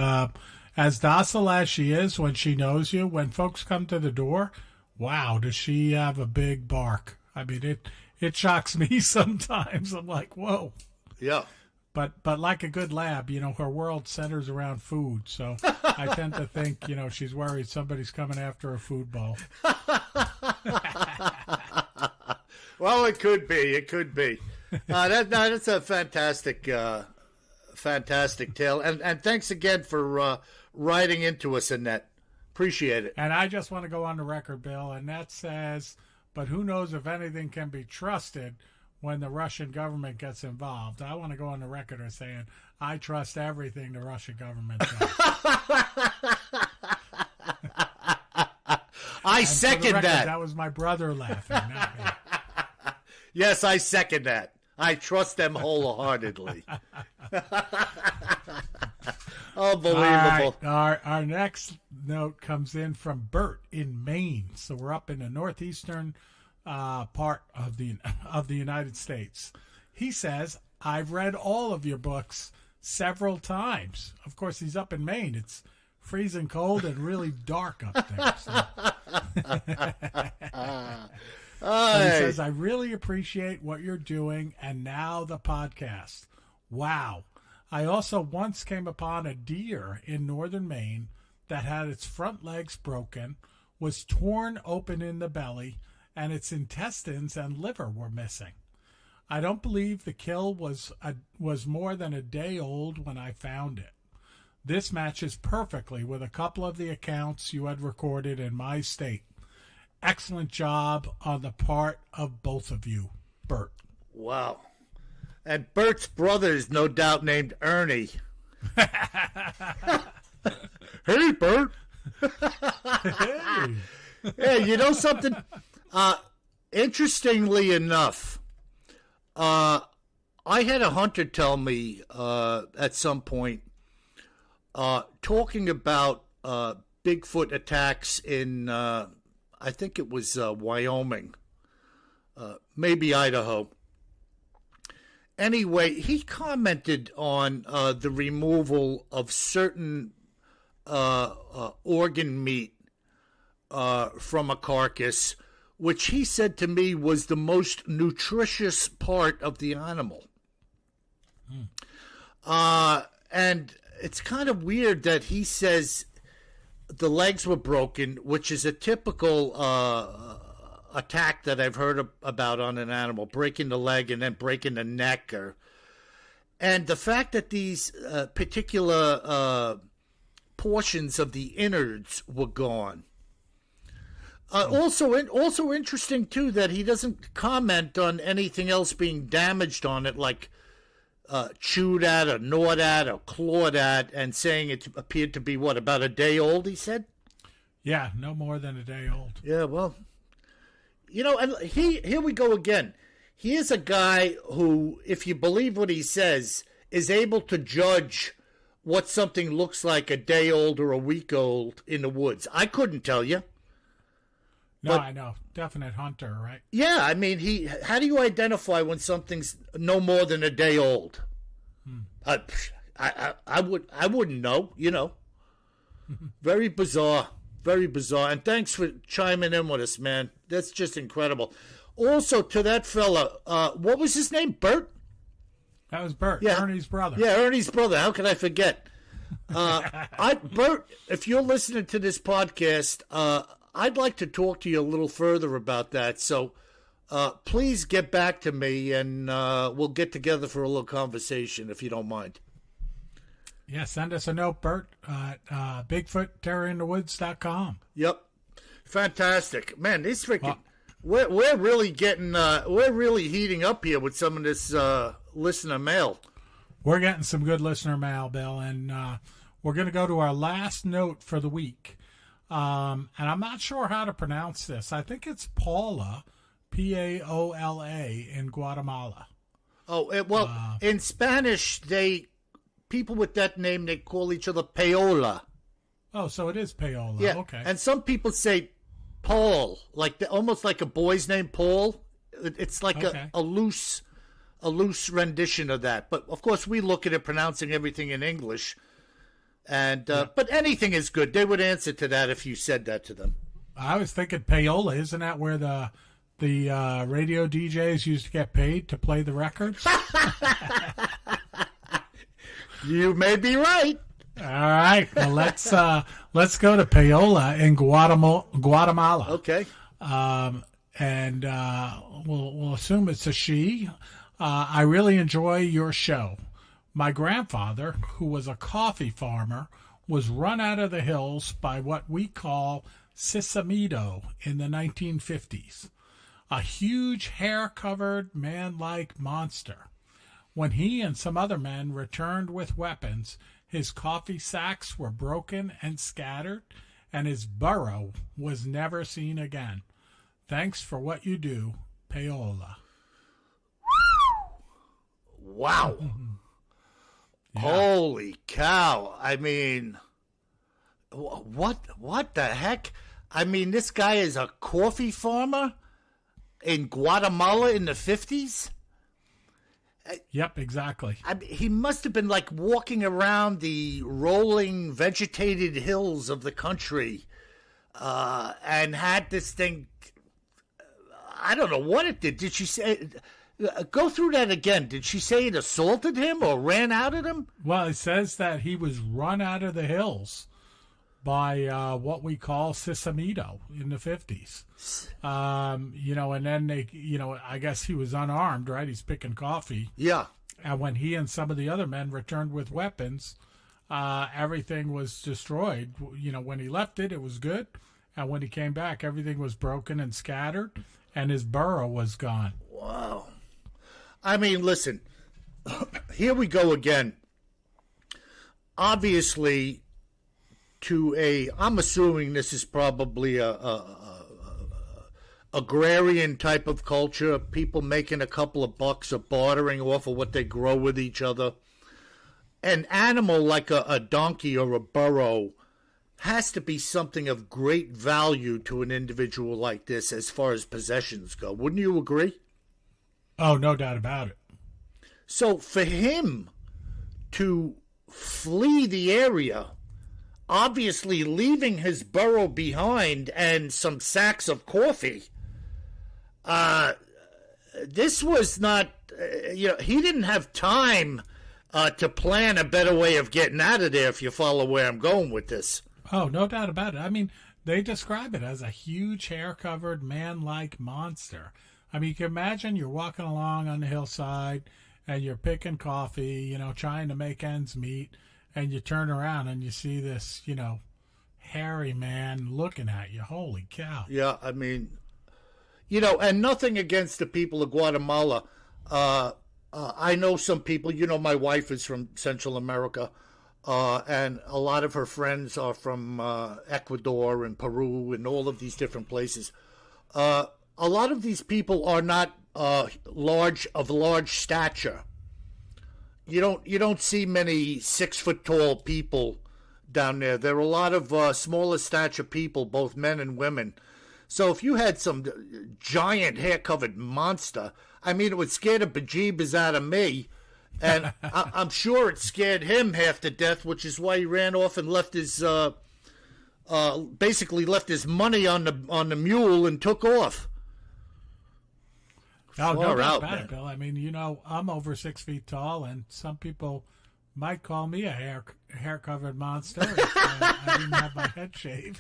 as docile as she is when she knows you, when folks come to the door, wow, does she have a big bark. I mean, it shocks me sometimes. I'm like, whoa. Yeah. But like a good lab, you know, her world centers around food. So I tend to think, you know, she's worried somebody's coming after her food bowl. Well, it could be. It could be. That's a fantastic tale. And thanks again for writing into us, Annette. Appreciate it. And I just want to go on the record, Bill, and that says, but who knows if anything can be trusted when the Russian government gets involved. I want to go on the record as saying, I trust everything the Russian government does. I second that. That was my brother laughing, not me. Yes, I second that. I trust them wholeheartedly. Unbelievable. Our next note comes in from Bert in Maine. So we're up in the northeastern part of the United States. He says, I've read all of your books several times. Of course, he's up in Maine. It's freezing cold and really dark up there. So. He says, I really appreciate what you're doing, and now the podcast. Wow. I also once came upon a deer in northern Maine that had its front legs broken, was torn open in the belly, and its intestines and liver were missing. I don't believe the kill was more than a day old when I found it. This matches perfectly with a couple of the accounts you had recorded in my state. Excellent job on the part of both of you, Bert. Wow. And Bert's brother is no doubt named Ernie. Hey, Bert. Hey. Hey, you know something? Interestingly enough, I had a hunter tell me at some point, talking about Bigfoot attacks in, I think it was Wyoming, maybe Idaho. Anyway, he commented on the removal of certain organ meat from a carcass, which he said to me was the most nutritious part of the animal. And it's kind of weird that he says the legs were broken, which is a typical attack that I've heard about on an animal, breaking the leg and then breaking the neck. And the fact that these particular portions of the innards were gone. Also interesting, too, that he doesn't comment on anything else being damaged on it, like chewed at or gnawed at or clawed at, and saying it appeared to be, what, about a day old, he said? Yeah, no more than a day old. Yeah, well, you know, and here we go again. He is a guy who, if you believe what he says, is able to judge what something looks like a day old or a week old in the woods. I couldn't tell you. No, I know. Definite hunter, right? Yeah, I mean, how do you identify when something's no more than a day old? I wouldn't know, you know. Very bizarre. Very bizarre. And thanks for chiming in with us, man. That's just incredible. Also, to that fella, what was his name? Bert? That was Bert, yeah. Ernie's brother. Yeah, Ernie's brother. How could I forget? Bert, if you're listening to this podcast, I'd like to talk to you a little further about that. So please get back to me, and we'll get together for a little conversation, if you don't mind. Yeah, send us a note, Bert, at BigfootTerrorInTheWoods.com. Yep. Fantastic. Man, these freaking... We're really getting... we're really heating up here with some of this listener mail. We're getting some good listener mail, Bill, and we're going to go to our last note for the week. And I'm not sure how to pronounce this. I think it's Paula, Paola, in Guatemala. Well, in Spanish, people with that name, they call each other Paola. Oh, so it is Paola. Yeah. Okay. And some people say Paul, almost like a boy's name, Paul. It's like a loose rendition of that. But of course, we look at it pronouncing everything in English. And but anything is good. They would answer to that if you said that to them. I was thinking Paola. Isn't that where the radio DJs used to get paid to play the records? You may be right. All right. Well, let's go to Paola in Guatemala. Okay. And we'll assume it's a she. I really enjoy your show. My grandfather, who was a coffee farmer, was run out of the hills by what we call Sisamito in the 1950s, a huge hair-covered man-like monster. When he and some other men returned with weapons, his coffee sacks were broken and scattered, and his burrow was never seen again. Thanks for what you do, Paola. Wow. Yeah. Holy cow. I mean, what the heck? I mean, this guy is a coffee farmer in Guatemala in the 50s? Yep, exactly. I mean, he must have been like walking around the rolling, vegetated hills of the country and had this thing. I don't know what it did. Did she say... Go through that again. Did she say it assaulted him or ran out at him? Well, it says that he was run out of the hills by what we call Sisamito in the 50s. And then I guess he was unarmed, right? He's picking coffee. Yeah. And when he and some of the other men returned with weapons, everything was destroyed. When he left it was good. And when he came back, everything was broken and scattered, and his burrow was gone. Wow. I mean, listen, here we go again. Obviously, I'm assuming this is probably a agrarian type of culture, people making a couple of bucks or bartering off of what they grow with each other. An animal like a donkey or a burro has to be something of great value to an individual like this as far as possessions go. Wouldn't you agree? Oh, no doubt about it. So for him to flee the area, obviously leaving his burrow behind and some sacks of coffee, this was not, he didn't have time to plan a better way of getting out of there, if you follow where I'm going with this. Oh, no doubt about it. I mean, they describe it as a huge hair-covered man-like monster. I mean, you can imagine you're walking along on the hillside and you're picking coffee, trying to make ends meet, and you turn around and you see this, hairy man looking at you. Holy cow. Yeah, I mean, and nothing against the people of Guatemala. I know some people, my wife is from Central America, and a lot of her friends are from Ecuador and Peru and all of these different places. A lot of these people are not large stature. You don't see many 6 foot tall people down there. There are a lot of smaller stature people, both men and women. So if you had some giant hair covered monster, I mean, it would scare the bejeebers out of me, and I'm sure it scared him half to death, which is why he ran off and left his basically left his money on the mule and took off. Oh, no doubt about it, Bill. I mean, I'm over 6 feet tall, and some people might call me a hair-covered monster if I didn't have my head shaved.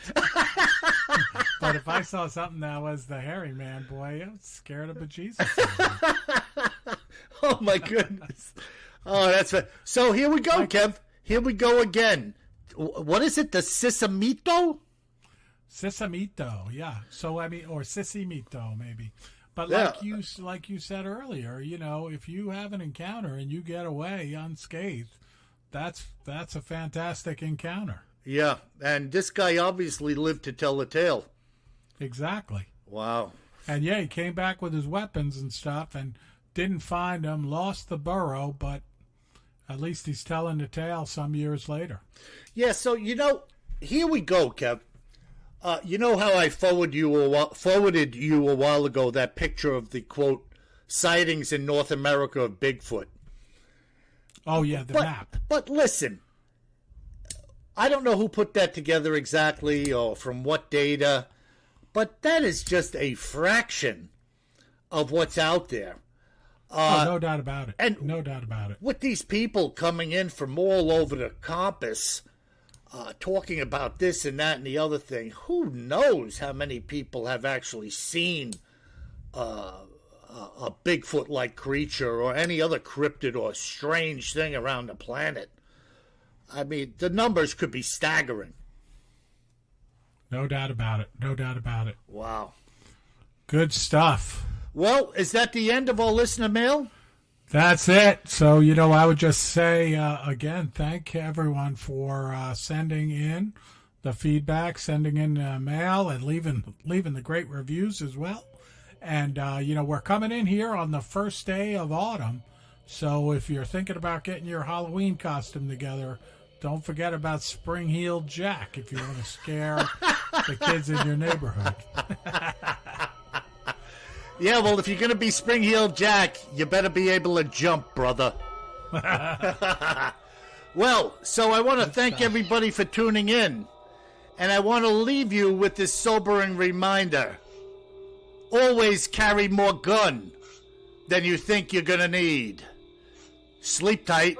But if I saw something that was the hairy man, boy, I was scared of bejesus. Oh, my goodness. Oh, that's right. So here we go, Kev. Here we go again. What is it, the Sisamito? Sisamito, yeah. So, I mean, or Sisimito, maybe. But like you said earlier, if you have an encounter and you get away unscathed, that's a fantastic encounter. Yeah, and this guy obviously lived to tell the tale. Exactly. Wow. And yeah, he came back with his weapons and stuff and didn't find them, lost the burro, but at least he's telling the tale some years later. Yeah, so, here we go, Kev. You know how I forwarded you a while ago that picture of the, quote, sightings in North America of Bigfoot? Oh, yeah, the map. But listen, I don't know who put that together exactly or from what data, but that is just a fraction of what's out there. No doubt about it. And no doubt about it. With these people coming in from all over the compass, talking about this and that and the other thing, who knows how many people have actually seen a Bigfoot-like creature or any other cryptid or strange thing around the planet. I mean, the numbers could be staggering. No doubt about it. No doubt about it. Wow. Good stuff. Well, is that the end of our listener mail? That's it. So, I would just say, again, thank everyone for sending in the feedback, sending in mail, and leaving the great reviews as well. And, we're coming in here on the first day of autumn. So if you're thinking about getting your Halloween costume together, don't forget about Spring-Heeled Jack if you want to scare the kids in your neighborhood. Yeah, well, if you're going to be Spring-Heeled Jack, you better be able to jump, brother. Well, so I want to thank everybody for tuning in. And I want to leave you with this sobering reminder. Always carry more gun than you think you're going to need. Sleep tight.